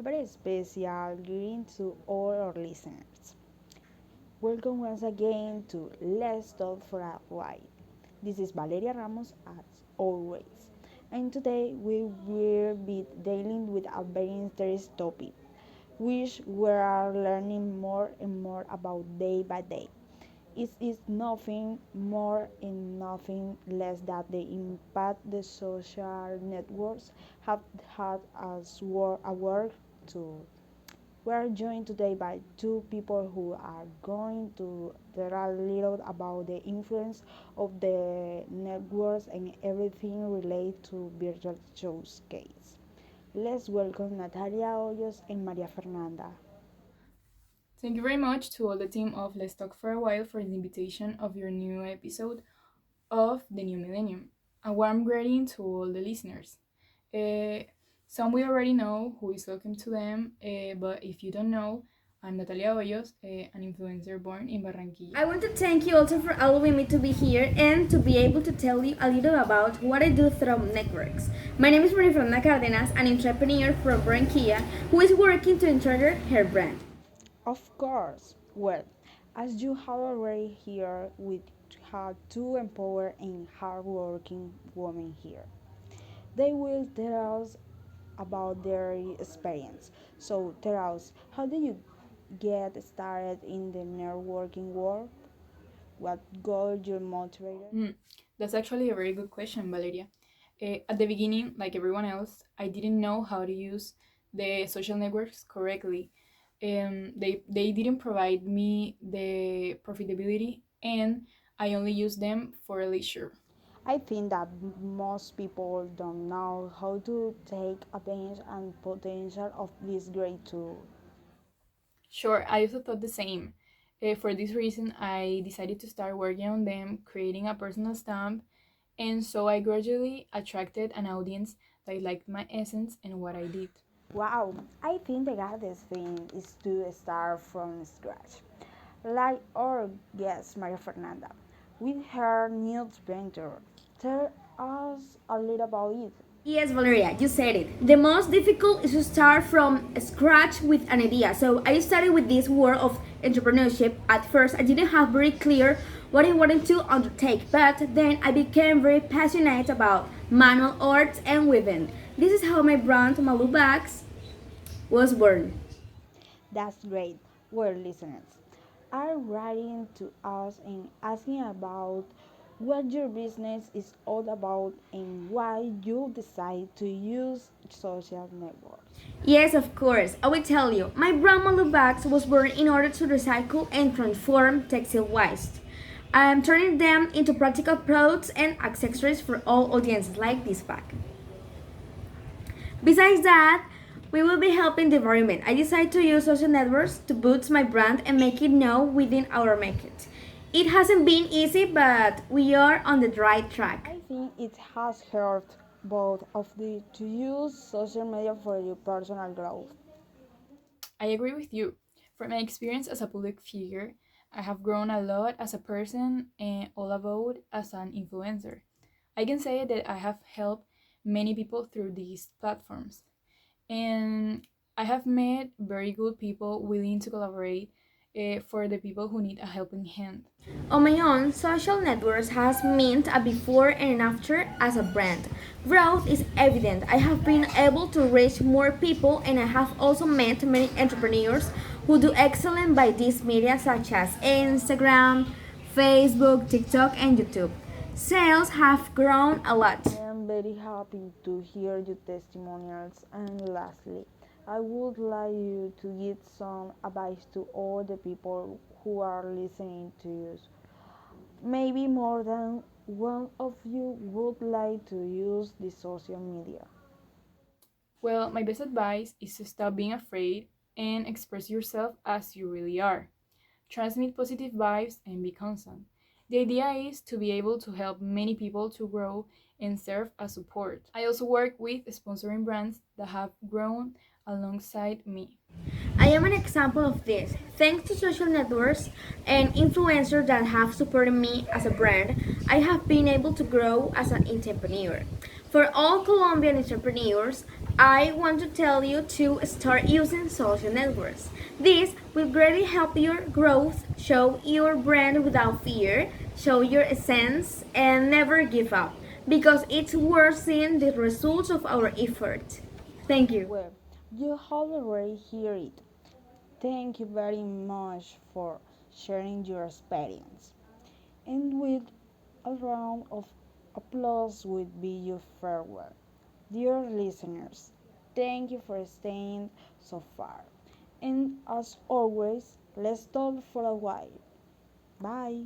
a very special greeting to all our listeners. Welcome once again to Let's Talk for a While. This is Valeria Ramos as always, and today we will be dealing with a very interesting topic, which we are learning more and more about day by day. It is nothing more and nothing less than the impact the social networks have had as a work to. We are joined today by two people who are going to tell a little about the influence of the networks and everything related to virtual showcase. Let's welcome Natalia Hoyos and Maria Fernanda. Thank you very much to all the team of Let's Talk for a While for the invitation of your new episode of the New Millennium. A warm greeting to all the listeners. Uh, some we already know who is welcome to them, but if you don't know, I'm Natalia Hoyos, an influencer born in Barranquilla. I want to thank you also for allowing me to be here and to be able to tell you a little about what I do through networks. My name is Maria Fernanda Cárdenas, an entrepreneur from Barranquilla who is working to enter her brand. Of course. Well, as you have already heard, we have two empowered and hardworking women here. They will tell us about their experience. So tell us, how did you get started in the networking world? What got you motivated? Mm, that's actually a very good question, Valeria. At the beginning, like everyone else, I didn't know how to use the social networks correctly. They didn't provide me the profitability, and I only used them for leisure. I think that most people don't know how to take advantage and potential of this great tool. Sure, I also thought the same. For this reason, I decided to start working on them, creating a personal stamp, and so I gradually attracted an audience that liked my essence and what I did. Wow, I think the hardest thing is to start from scratch. Like our guest Maria Fernanda, with her new venture. Tell us a little about it. Yes, Valeria, you said it. The most difficult is to start from scratch with an idea. So I started with this world of entrepreneurship. At first, I didn't have very clear what I wanted to undertake, but then I became very passionate about manual arts and weaving. This is how my brand Malu Bags was born. That's great. Well, listeners are writing to us and asking about what your business is all about and why you decide to use social networks. Yes, of course. I will tell you. My brand Malu Bags was born in order to recycle and transform textile waste. I'm turning them into practical products and accessories for all audiences like this bag. Besides that, we will be helping the environment. I decided to use social networks to boost my brand and make it known within our market. It hasn't been easy, but we are on the right track. I think it has helped both of the to use social media for your personal growth. I agree with you. From my experience as a public figure, I have grown a lot as a person and all about as an influencer. I can say that I have helped many people through these platforms. And I have met very good people willing to collaborate for the people who need a helping hand. On my own, social networks has meant a before and an after as a brand. Growth is evident. I have been able to reach more people and I have also met many entrepreneurs who do excellent by these media such as Instagram, Facebook, TikTok and YouTube. Sales have grown a lot. I am very happy to hear your testimonials. And lastly, I would like you to give some advice to all the people who are listening to you. Maybe more than one of you would like to use the social media. Well, my best advice is to stop being afraid and express yourself as you really are. Transmit positive vibes and be constant. The idea is to be able to help many people to grow and serve as support. I also work with sponsoring brands that have grown alongside me. I am an example of this. Thanks to social networks and influencers that have supported me as a brand, I have been able to grow as an entrepreneur. For all Colombian entrepreneurs, I want to tell you to start using social networks. This will greatly help your growth, show your brand without fear, show your essence, and never give up because it's worth seeing the results of our effort. Thank you. Well, you have already heard it. Thank you very much for sharing your experience. And with a round of applause would be your farewell. Dear listeners, thank you for staying so far. And as always, let's talk for a while. Bye.